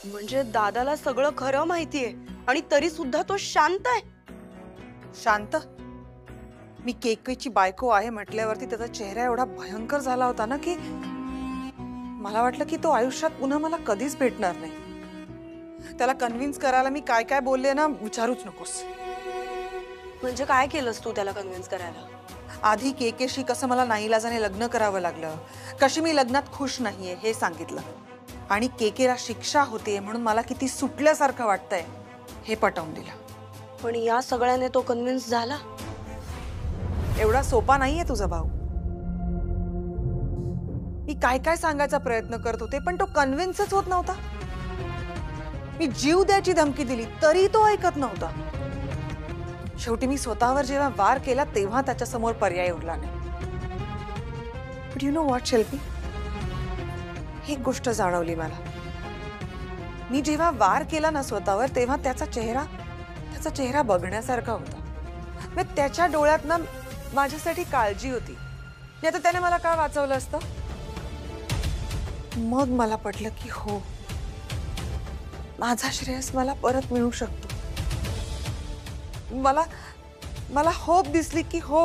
म्हणजे दादाला सगळं खरं माहितीये आणि तरी सुद्धा तो शांत आहे. शांत? मी केकेची बायको आहे म्हटल्यावरती त्याचा चेहरा एवढा भयंकर झाला होता ना की मला वाटलं की तो आयुष्यात पुन्हा मला कधीच भेटणार नाही. त्याला कन्व्हिन्स करायला मी काय काय बोलले ना विचारूच नकोस. म्हणजे काय केलंस तू त्याला कन्व्हिन्स करायला? आधी केकेशी कसं मला नाईलाजाने लग्न करावं लागलं, कशी मी लग्नात खुश नाहीये हे सांगितलं, आणि केकेला शिक्षा होते म्हणून मला किती सुटल्यासारखं वाटतंय हे पटवून दिलं. पण या सगळ्याने तो कन्व्हिन्स झाला? एवढा सोपा नाहीये तुझा भाऊ. मी काय काय सांगायचा प्रयत्न करत होते पण तो कन्व्हिन्सच होत नव्हता. मी जीव द्यायची धमकी दिली तरी तो ऐकत नव्हता. शेवटी मी स्वतःवर जेव्हा वार केला तेव्हा त्याच्या समोर पर्याय उरला नाही. बट यू नो व्हॉट शिल्पी, एक गोष्ट जाणवली मला. मी जेव्हा वार केला ना स्वतःवर तेव्हा त्याचा चेहरा बघण्यासारखा होता. मग त्याच्या डोळ्यात ना माझ्यासाठी काळजी होती. नाही तर त्याने मला का वाचवलं असतं? मग मला पटलं की हो, माझा श्रेयस मला परत मिळू शकतो. मला होप दिसली की हो,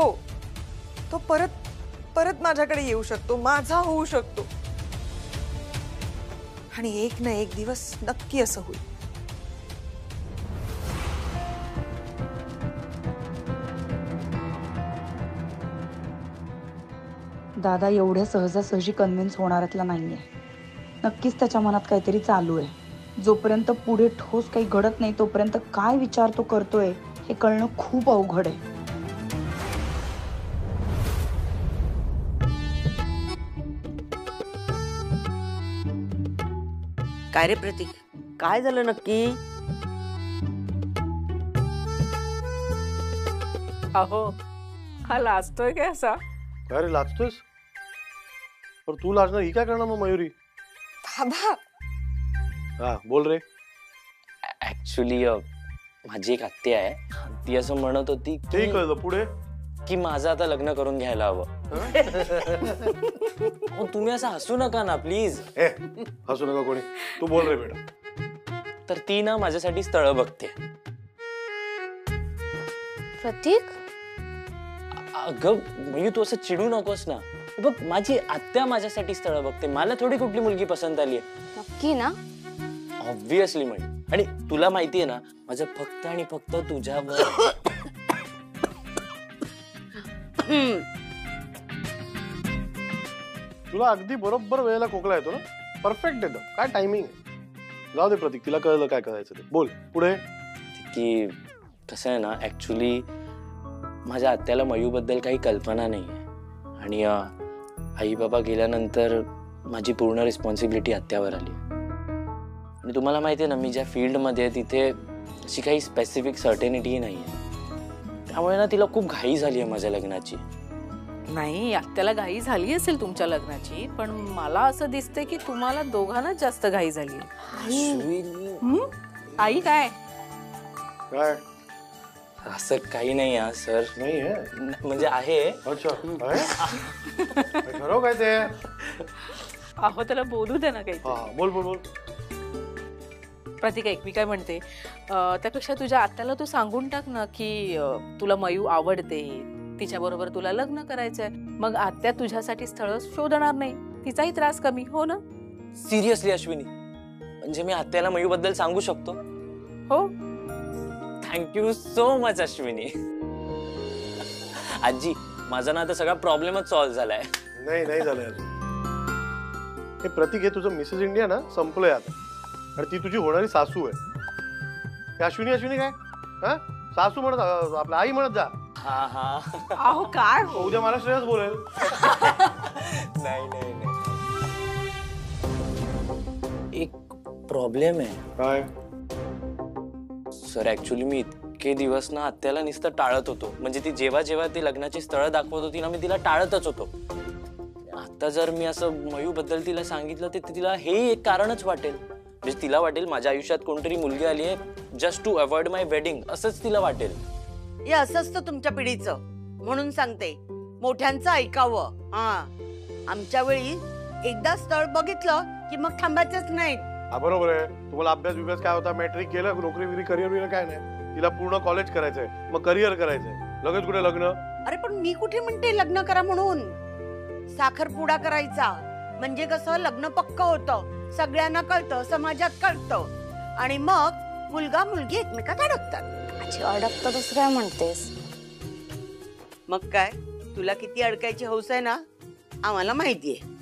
तो परत माझ्याकडे येऊ शकतो, माझा होऊ शकतो. आणि एक ना एक दिवस नक्की असं होईल. दादा एवढ्या सहजासहजी कन्व्हिन्स होणाऱ्यातला नाहीये. नक्कीच त्याच्या मनात काहीतरी चालू आहे. जोपर्यंत पुढे ठोस काही घडत नाही तोपर्यंत काय विचार तो करतोय हे कळणं खूप अवघड आहे. काय रे प्रतीक, काय झालं नक्की? अहो हा लाजतोय काय असा? काय रे लाजतोयस? पर तू लाजणार ही काय करणार मग मयुरी? बाबा हा बोल रे. ऍक्च्युली माझी एक आत्या आहे, ती असं म्हणत होती ते कळलं पुढे की माझं आता लग्न करून घ्यायला हवं. तुम्ही असं हसू नका ना प्लीज. हसू नका कोणी, तू बोल रे बेटा. तर ती ना माझ्यासाठी स्थळ बघते. प्रतीक, अगं मयू तू असं चिडू नकोस ना. बघ माझी आत्या माझ्यासाठी स्थळ बघते, मला थोडी कुठली मुलगी पसंत आली आहे. नक्की ना? Obviously mu. आणि तुला माहितीये ना माझं फक्त आणि फक्त तुझ्यावर. तुला अगदी बरोबर वेळेला खोकला येतो ना, परफेक्ट येतो. काय टायमिंग आहे. जाऊ दे प्रतीक, तिला कळलं काय करायचं ते. बोल पुढे. की कसं आहे ना, ऍक्च्युली माझ्या आत्याला मयूबद्दल काही कल्पना नाहीये आणि आई बाबा गेल्यानंतर माझी पूर्ण रिस्पॉन्सिबिलिटी आत्यावर आली. आणि तुम्हाला माहिती आहे ना मी ज्या फील्डमध्ये तिथे अशी काही स्पेसिफिक सर्टेनिटी नाही आहे. त्यामुळे ना तिला खूप घाई झाली आहे माझ्या लग्नाची. नाही, आत्याला घाई झाली असेल तुमच्या लग्नाची, पण मला असं दिसतंय की तुम्हाला दोघांनाच जास्त घाई झाली. आई काय काय? असं काही नाही आहे सर. नाही आहे म्हणजे आहे. अच्छा ठरव काय ते. अहो त्याला बोलू दे ना काही. बोल बोल बोल. प्रतीक एक मी काय म्हणते, त्यापेक्षा तुझ्या आत्याला तू सांगून टाक ना की तुला मयू आवडते, तिच्या बरोबर तुला लग्न करायचंय. मग आत्या तुझ्यासाठी स्थळ शोधणार नाही, तिचाही त्रास कमी. हो ना? सिरियसली अश्विनी, म्हणजे मी आत्याला मयू बद्दल सांगू शकतो? हो. Thank you so much Ashwini. आजी माझा ना आता सगळा प्रॉब्लेमच सॉल्व्ह झालाय. नाही नाही झालंय अजून. हे प्रतीक, हे तुझं मिसेस इंडिया ना संपलंय आता. आणि ती तुझी होणारी सासू आहे. अश्विनी अश्विनी काय हा सासू म्हणत, आपल्या आई म्हणत जा. हा हा. अहो काय हो, उद्या मला श्रेयस बोलेल. नाही नाही नाही. एक प्रॉब्लेम आहे. काय? सर ऍक्च्युली मी इतके दिवस ना आत्याला नुसतं टाळत होतो. म्हणजे ती जेव्हा जेव्हा ती लग्नाची स्थळं दाखवत होती ना मी तिला टाळतच होतो. आता जर मी असं मयू बद्दल तिला सांगितलं तर तिला हे एक कारणच वाटेल. म्हणजे तिला वाटेल माझ्या आयुष्यात कोणतरी मुलगी आली आहे just to avoid my wedding, असंच तिला वाटेल. हे असंच तर तुमच्या पिढीचं. म्हणून सांगते, मोठ्यांचं ऐकावं. आमच्या वेळी एकदा स्थळ बघितलं की मग थांबायचंच नाही. हा बरोबर आहे. तुम्हाला अभ्यास विभ्यास काय होता, मॅट्रिक केलं, नोकरी बिकरी करिअर बिरियर काय नाही. तिला पूर्ण कॉलेज करायचंय, मग करिअर करायचंय, लगेच कुठे लग्न. अरे पण मी कुठे म्हणते लग्न करा म्हणून. साखरपुडा करायचा म्हणजे कसं लग्न पक्क होतं, सगळ्यांना कळतं, समाजात कळतं आणि मग मुलगा मुलगी एकमेकात अडकतात. अडकतातच काय म्हणतेस? मग काय, तुला किती अडकायची हौस आहे ना आम्हाला माहितीये.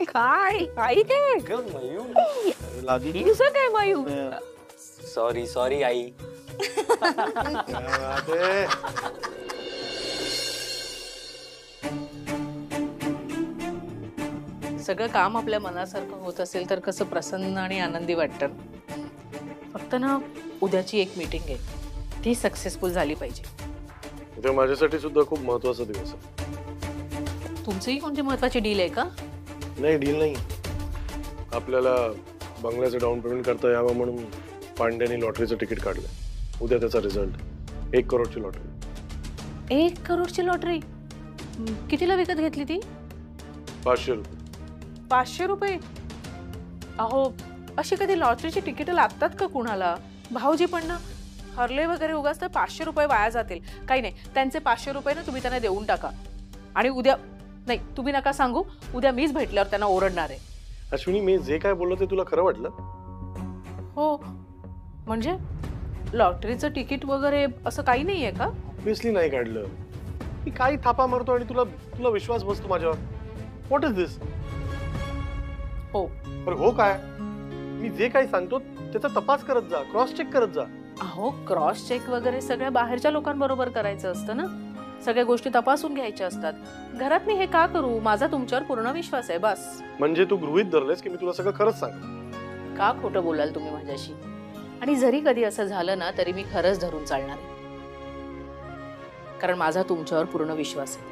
काय आई काय लादी तुझं काय मयू? Sorry sorry I. अरे, सगळं काम आपल्या मनासारखं होत असेल तर कसं प्रसन्न आणि आनंदी वाटतं. फक्त ना उद्याची एक मीटिंग आहे, ती सक्सेसफुल झाली पाहिजे. उद्या माझ्यासाठी सुद्धा खूप महत्वाचा दिवस आहे. तुमचीही कोणती महत्वाची डील आहे का? नाही, डील नाही. आपल्याला बंगल्याचं डाऊन पेमेंट करता यावं म्हणून पांड्याने लॉटरीचं तिकीट काढलंय. उद्या त्याचा रिझल्ट. 1 करोडची लॉटरी. 1 करोडची लॉटरी? कितीला विकत घेतली ती? 500 रुपये. 500 रुपये? अहो, अशी कधी लॉटरीची तिकीट लागतात का कुणाला? भाऊजी पण ना हरले वगैरे उगाच तर 500 रुपये वाया जातील. काही नाही, त्यांचे 500 रुपये ना तुम्ही त्यांना देऊन टाका. आणि उद्या नाही, तुम्ही नका सांगू, उद्या मीच भेटल्यावर त्यांना ओरडणार आहे. अश्विनी, मी जे काय बोललो ते तुला खरं वाटलं? हो, म्हणजे लॉटरीचं तिकीट वगैरे असं काही नाहीये का? ऑब्विसली नाही काढलं. मी काही थापा मारतो आणि तुला तुला विश्वास बसतो माझ्यावर. व्हॉट इज दिस? हो. पण हो काय? मी जे काही सांगतो त्याचा तपास करत जा, क्रॉस चेक करत जा. अहो, क्रॉस चेक वगैरे सगळ्या बाहेरच्या लोकांबरोबर करायचं असतं ना. सगळ्या गोष्टी तपासून घ्यायच्या असतात. घरात मी हे का करू? माझा तुमच्यावर पूर्ण विश्वास आहे, बस. म्हणजे तू गृहीत धरलेस की मी तुला सगळं खरंच सांग. का खोटं बोलाल तुम्ही माझ्याशी? आणि जरी कधी असं झालं ना तरी मी खरंच धरून चालणार आहे, कारण माझा तुमच्यावर पूर्ण विश्वास आहे.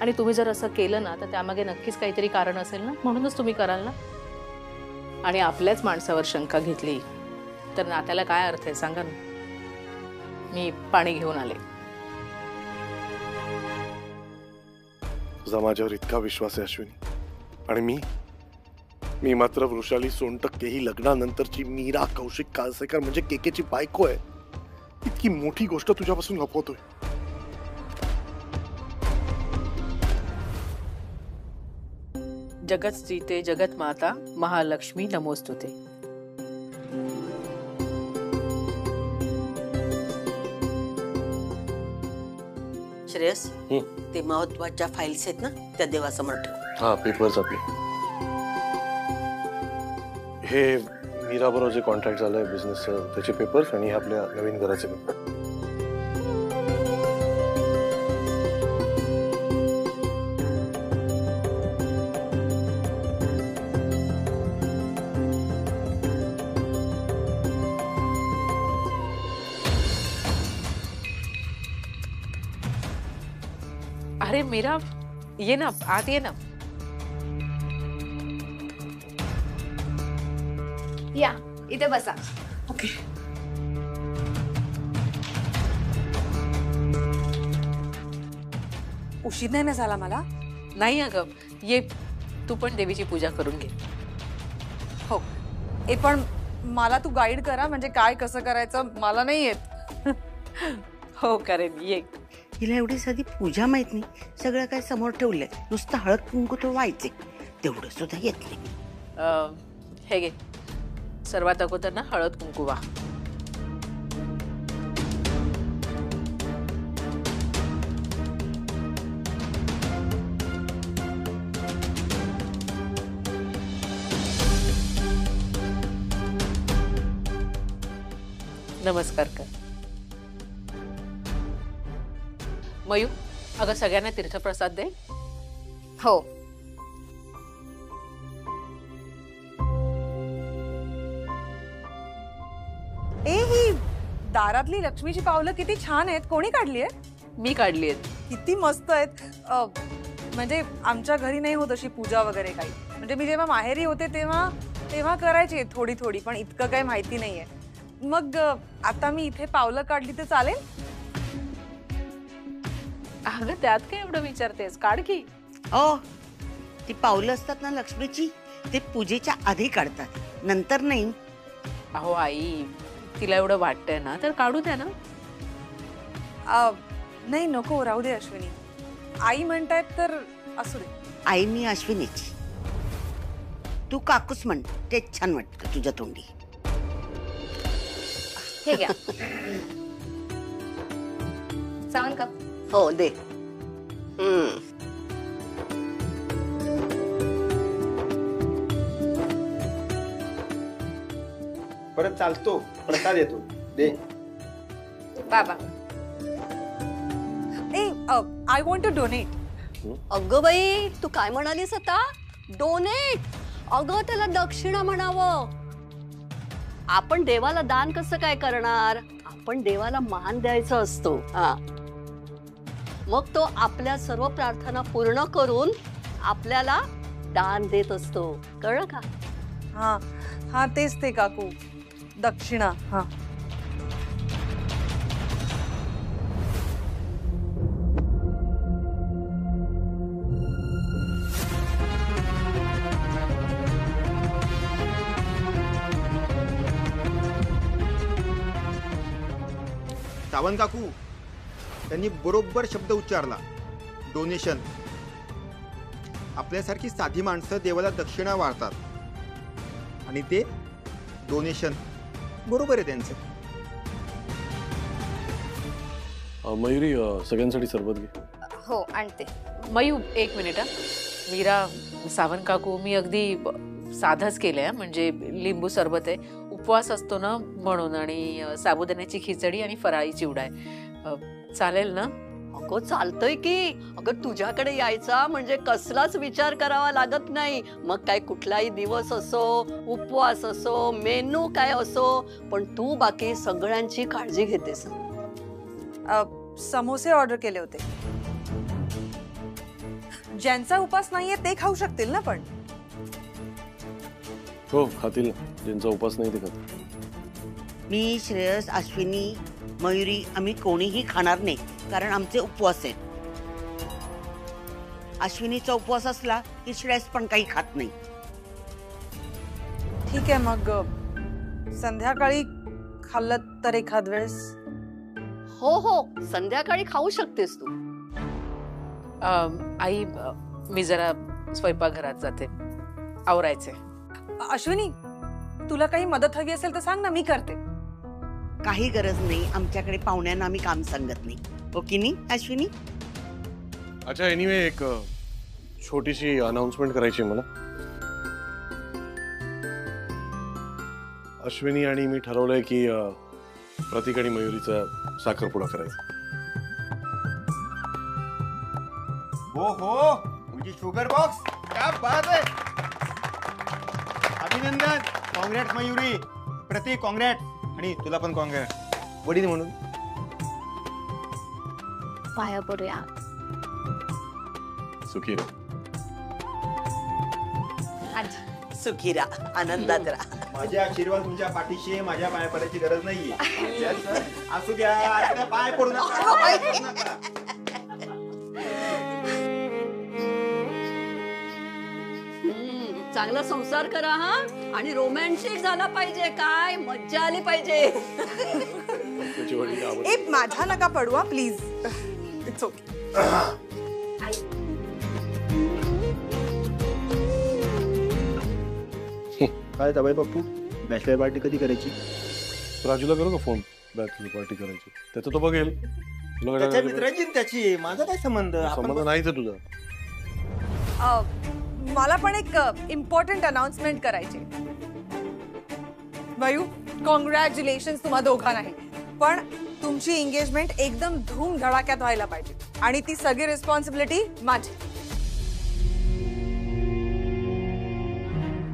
आणि तुम्ही जर असं केलं ना तर त्यामागे नक्कीच काहीतरी कारण असेल ना, म्हणूनच तुम्ही कराल ना. आणि आपल्याच माणसावर शंका घेतली तर नात्याला काय अर्थ आहे सांगा ना. मी पाणी घेऊन आले. तुझा माझ्यावर इतका विश्वास आहे अश्विनी, आणि मी मात्र वृषाली सोनटक्के ही लग्नानंतरची मीरा कौशिक काळसेकर म्हणजे केकेची बायको आहे. इतकी मोठी गोष्ट तुझ्यापासून लपवतोय. जगत स्त्रीते जगत माता महालक्ष्मी नमोस्तुते. श्रेयस, ते महत्वाच्या फाईल्स आहेत ना त्या देवासमोर ठेव. हा, पेपर्स आपले. हे मीरा बरोबर जे कॉन्ट्रॅक्ट झालंय बिझनेसचं त्याचे पेपर्स, आणि आपल्या नवीन घराचे पेपर. अरे मीरा, ये ना आत, ये ना. या इथे बसा. ओके. उशीर नाही ना झाला मला? नाही अगं, ये तू पण देवीची पूजा करून घे. हो, ए पण मला तू गाईड करा, म्हणजे काय कसं करायचं मला नाही येत. हो करेन, ये. हिला एवढी साधी पूजा माहित नाही, सगळं काय समोर ठेवलंय, नुसतं हळद कुंकू तो व्हायचे, तेवढं सुद्धा येत नाही. हे घे, सर्वात अगोदर ना हळद कुंकू वा. नमस्कार कर. मयू, अगं सगळ्यांना तीर्थप्रसाद दे. हो. ए, ही दारातली लक्ष्मीची पावलं किती छान आहेत. कोणी काढली आहे? मी काढली आहेत. किती मस्त आहेत. म्हणजे आमच्या घरी नाही होत अशी पूजा वगैरे काही. म्हणजे मी जेव्हा माहेरी होते तेव्हा करायची थोडी थोडी, पण इतकं काही माहिती नाहीये. मग आता मी इथे पावलं काढली तर चालेल? अगं त्यात काय एवढं विचारतेस, काढ की. ओ, ती पावलं असतात ना लक्ष्मीची, ते पूजेच्या आधी काढतात, नंतर नाही. अहो आई, तिला एवढं वाटतंय ना तर काढू द्या ना. नाही नको, राहू दे अश्विनी. आई म्हणतायत तर असू दे. आई मी अश्विनीची, तू काकूच म्हण, तेच छान वाटतं तुझ्या तोंडी. हे घ्या. सावन का? हो दे. परत चालतो, प्रसाद येतो, दे. बाबा. I want to donate. अगं बाई, तू काय म्हणालीस आता? डोनेट? अगं त्याला दक्षिणा म्हणावं. आपण देवाला दान कसं काय करणार? आपण देवाला मान द्यायचा असतो. हा, मग तो आपल्या सर्व प्रार्थना पूर्ण करून आपल्याला दान देत असतो, कळलं का? हा हा, तेच ते काकू, दक्षिणा. हा, सावंत काकू त्यांनी बरोबर शब्द उच्चारला, डोनेशन. आपल्यासारखी साधी माणसं देवाला दक्षिणा वाढतात आणि ते डोनेशन. बरोबर आहे त्यांचं. मयुरी, सगळ्यांसाठी सरबत घे. हो आणते. मयू एक मिनिट. मीरा, सावंत काकू, मी अगदी साधंच केलंय, म्हणजे लिंबू सरबत आहे, उपवास असतो ना म्हणून, आणि साबुदाण्याची खिचडी आणि फराळी चिवडा आहे. चालेल ना? अगं चालतंय की. अगं तुझ्याकडे यायचा म्हणजे कसलाच विचार करावा लागत नाही. मग काय कुठलाही दिवस असो, उपवास असो, मेनू काय असो, पण तू बाकी सगळ्यांची काळजी घेतेस. समोसे ऑर्डर केले होते. ज्यांचा उपास नाहीये ते खाऊ शकतील ना? पण हो, खातील ना. ज्यांचा उपास नाही ते खातील. मी, श्रेयस, अश्विनी, मयुरी आम्ही कोणीही खाणार नाही, कारण आमचे उपवास आहेत. अश्विनीचा उपवास असला की श्रेयस पण काही खात नाही. ठीक आहे, मग संध्याकाळी खाल्लं तर एखाद वेळेस. हो हो, संध्याकाळी खाऊ शकतेस तू. आई, मी जरा स्वयंपाकघरात जाते, आवरायचे. अश्विनी, तुला काही मदत हवी असेल तर सांग ना, मी करते. काही गरज नाही, आमच्याकडे पाहुण्यांना आम्ही काम सांगत नाही. हो की नाही अश्विनी? अच्छा, एनिवे एक छोटीशी अनाउन्समेंट करायची मला. अश्विनी आणि मी ठरवलंय की प्रतीक आणि मयुरीचा साखरपुडा करायचा. हो हो, म्हणजे शुगर बॉक्स. क्या बात आहे. अभिनंदन. काँग्रेट मयुरी. प्रतीक काँग्रेट. आणि तुला पण काँग्रेट वडील म्हणून. पाया पडूया. सुखी रहा. सुखी राहा, आनंदात राहा. माझे आशीर्वाद तुमच्या पाठीशी आहे, माझ्या पाया पडायची गरज नाहीये. असू द्या, पाय पडू नका. चांगला संसार करा हा, आणि रोमॅन्टिक झाला पाहिजे. काय मज्जा आली पाहिजे. एक माझा नका पडवा प्लीज. It's okay. काय तबाई बापू, बॅचलर पार्टी कधी करायची? राजूला करू का फोन? बॅचलर पार्टी करायची, त्याचं तो बघेल. त्याच्या मित्राची त्याची, माझा काय संबंध? संबंध नाही तुझा. मला पण एक इम्पॉर्टंट अनाउन्समेंट करायची. वयू, कॉंग्रॅच्युलेशन तुम्हा दोघांनाही. पण तुमची एंगेजमेंट एकदम धूम धडाक्यात व्हायला पाहिजे, आणि ती सगळी रिस्पॉन्सिबिलिटी माझी.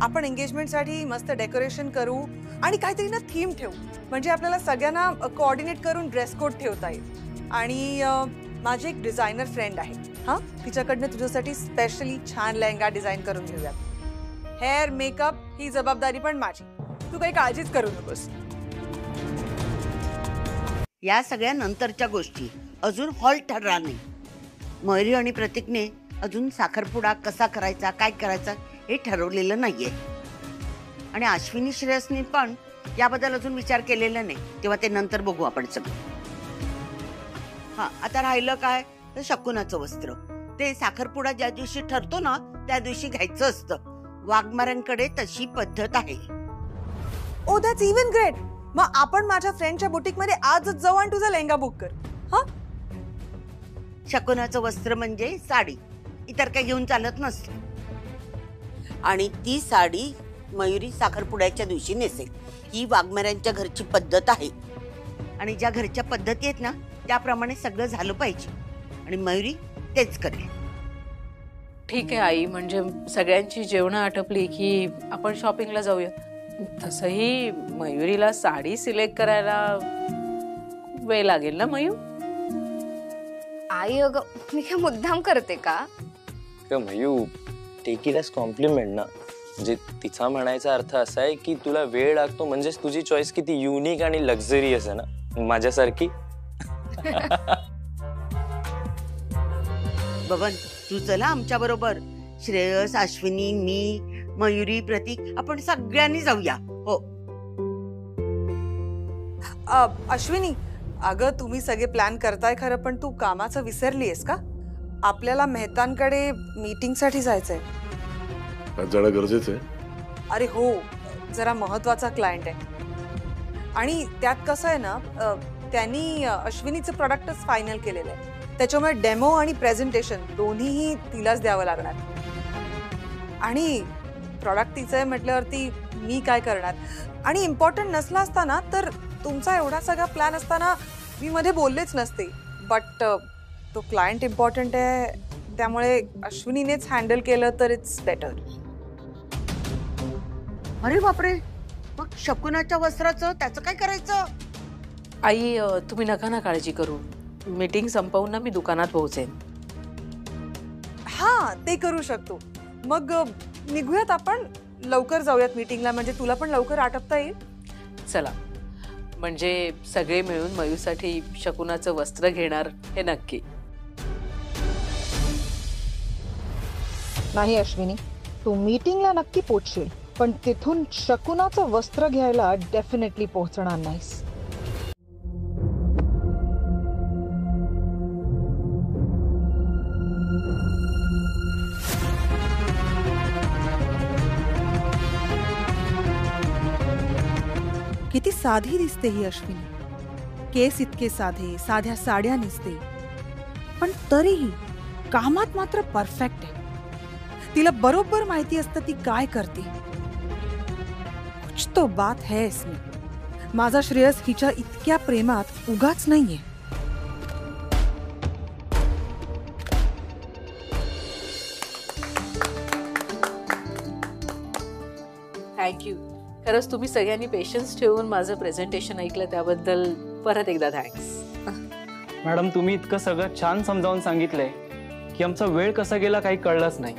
आपण एंगेजमेंटसाठी मस्त डेकोरेशन करू आणि काहीतरी ना थीम ठेवू, म्हणजे आपल्याला सगळ्यांना कोऑर्डिनेट करून ड्रेस कोड ठेवता येईल. आणि माझी एक डिझायनर फ्रेंड आहे, हा, तिच्याकडनं तुझ्यासाठी स्पेशली छान लेहंगा डिझाईन करून घेऊयात. हेअर, मेकअप ही जबाबदारी पण माझी. तू काही काळजीच करू नकोस. या सगळ्या नंतरच्या गोष्टी, अजून हॉल ठरला नाही. मयुरी आणि प्रतीकने अजून साखरपुडा कसा करायचा, काय करायचा हे ठरवलेलं नाहीये. आणि अश्विनी श्रेयसनी पण याबद्दल अजून विचार केलेला नाही. तेव्हा ते नंतर बघू आपण सगळं. हा, आता राहिलं काय तर शकुनाचं वस्त्र. ते साखरपुडा ज्या दिवशी ठरतो ना त्या दिवशी घ्यायचं असतं. वाघमाऱ्यांकडे तशी पद्धत आहे. ओ दॅट्स इवन ग्रेट. मग आपण माझ्या फ्रेंडच्या बुटीक मध्ये आजच जाऊ आणि तुझा लेहंगा बुक कर. हा, शकुनाचं वस्त्र म्हणजे साडी, इतर काही घेऊन चालत नसतं. आणि ती साडी मयुरी साखरपुड्याच्या दिवशी नेसेल. ही वाघमाऱ्यांच्या घरची पद्धत आहे. आणि ज्या घरच्या पद्धती आहेत ना त्याप्रमाणे सगळं झालं पाहिजे. आणि मयुरी तेच करेल. ठीक आहे आई, म्हणजे सगळ्यांची जेवणं आटपली की आपण शॉपिंगला जाऊया. तसंही मयुरीला साडी सिलेक्ट करायला वेळ लागेल ना मयू? आई अगं मी काय मुद्दाम करते का? Mayu, take it as compliment ना. म्हणजे तिचा म्हणायचा अर्थ असा आहे की तुला वेळ लागतो म्हणजेच तुझी चॉईस किती युनिक आणि लक्झरियस आहे ना, माझ्यासारखी. बबन तू चला आमच्या बरोबर. श्रेयस, अश्विनी, मी, मयुरी, प्रतीक आपण सगळ्यांनी जाऊया. हो. अश्विनी, अगं तुम्ही सगळे प्लॅन करताय खरं, पण तू कामाचं विसरलीयस का? आपल्याला मेहतांकडे मीटिंग साठी जायचंय. जाणं गरजेचं आहे. अरे हो, जरा महत्वाचा क्लायंट आहे. आणि त्यात कसं आहे ना, त्यांनी अश्विनीचं प्रोडक्टच फायनल केलेलं आहे. त्याच्यामुळे डेमो आणि प्रेझेंटेशन दोन्हीही तिलाच द्यावं लागणार. आणि प्रॉडक्ट तिचं आहे म्हटल्यावरती मी काय करणार. आणि इम्पॉर्टंट नसला असताना तर तुमचा एवढा सगळा प्लॅन असताना मी मध्ये बोललेच नसते. बट तो क्लायंट इम्पॉर्टंट आहे त्यामुळे अश्विनीनेच हँडल केलं तर इट्स बेटर. अरे बापरे, मग शकुनाच्या वस्त्राचं त्याचं काय करायचं? आई तुम्ही नका ना काळजी करू. मीटिंग संपवून ना मी दुकानात पोहोचेन. हा, ते करू शकतो. मग निघूयात आपण, लवकर जाऊयात मीटिंगला, म्हणजे तुला पण लवकर आटपता येईल. चला, म्हणजे सगळे मिळून मयूसाठी शकुनाचं वस्त्र घेणार हे नक्की. नाही अश्विनी, तू मीटिंगला नक्की पोहोचशील, पण तिथून शकुनाचं वस्त्र घ्यायला डेफिनेटली पोहोचणार नाहीस. किती साधी दिसते ही अश्विनी. केस इतके साधे, साध्या साड्या नेसते, पण तरीही कामात मात्र परफेक्ट आहे. तिला बरोबर माहिती असतं ती काय करते. कुछ तो बात है इसमें. माझा श्रेयस हिच्या इतक्या प्रेमात उगाच नाहीये. थँक्यू. खरंच तुम्ही सगळ्यांनी पेशन्स ठेवून माझं प्रेझेंटेशन ऐकलं त्याबद्दल परत एकदा थँक्स. मॅडम, तुम्ही इतकं सगळं छान समजावून सांगितलंय की आमचा वेळ कसा गेला काही कळलंच नाही.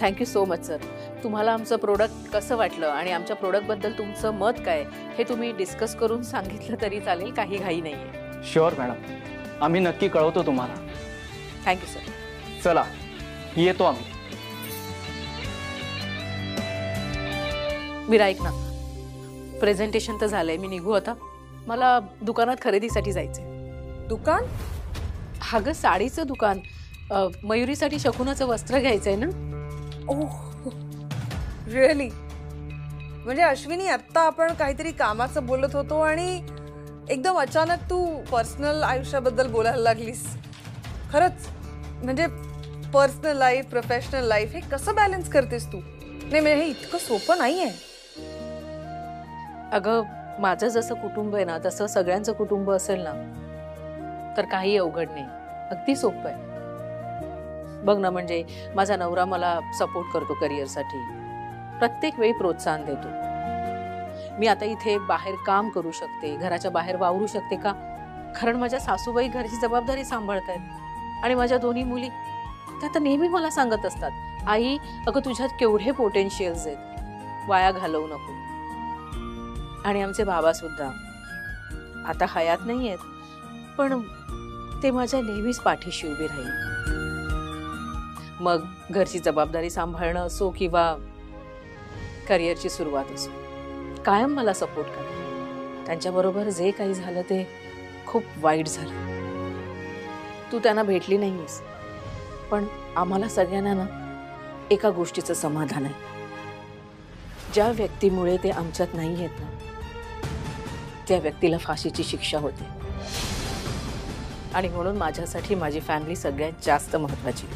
Thank you so much sir. तुम्हाला आमचं प्रोडक्ट कसं वाटलं आणि आमच्या प्रोडक्टबद्दल तुमचं मत काय हे तुम्ही डिस्कस करून सांगितलं तरी चालेल, काही घाई नाही आहे. शुअर मॅडम, आम्ही नक्की कळवतो तुम्हाला. Thank you sir. चला येतो आम्ही. मीरा ऐक ना, प्रेझेंटेशन तर झालंय, मी निघू आता. मला दुकानात खरेदीसाठी जायचंय. दुकान? अगं साडीचं दुकान. मयुरीसाठी शकुनाचं वस्त्र घ्यायचंय ना. ओह रिअली? म्हणजे अश्विनी, आत्ता आपण काहीतरी कामाचं बोलत होतो आणि एकदम अचानक तू पर्सनल आयुष्याबद्दल बोलायला लागलीस. खरंच म्हणजे पर्सनल लाईफ, प्रोफेशनल लाईफ हे कसं बॅलन्स करतेस तू? नाही म्हणजे हे इतकं सोपं नाहीये. अगं माझं जसं कुटुंब आहे ना तसं सगळ्यांचं कुटुंब असेल ना तर काही अवघड नाही, अगदी सोपं आहे. बघ ना, म्हणजे माझा नवरा मला सपोर्ट करतो करिअरसाठी, प्रत्येक वेळी प्रोत्साहन देतो. मी आता इथे बाहेर काम करू शकते, घराच्या बाहेर वावरू शकते का? कारण माझ्या सासूबाई घरची जबाबदारी सांभाळतायत. आणि माझ्या दोन्ही मुली त्या तर नेहमी मला सांगत असतात, आई अगं तुझ्यात केवढे पोटेन्शियल्स आहेत, वाया घालवू नको. आणि आमचे बाबा सुद्धा आता हयात नाही आहेत, पण ते माझ्या नेहमीच पाठीशी उभी राहील. मग घरची जबाबदारी सांभाळणं असो किंवा करिअरची सुरुवात असो, कायम मला सपोर्ट करा. त्यांच्याबरोबर जे काही झालं ते खूप वाईट झालं. तू त्यांना भेटली नाहीस, पण आम्हाला सगळ्यांना ना एका गोष्टीचं समाधान आहे. ज्या व्यक्तीमुळे ते आमच्यात नाही आहेत ना, त्या व्यक्तीला फाशीची शिक्षा होते. आणि म्हणून माझ्यासाठी माझी फॅमिली सगळ्यात जास्त महत्वाची.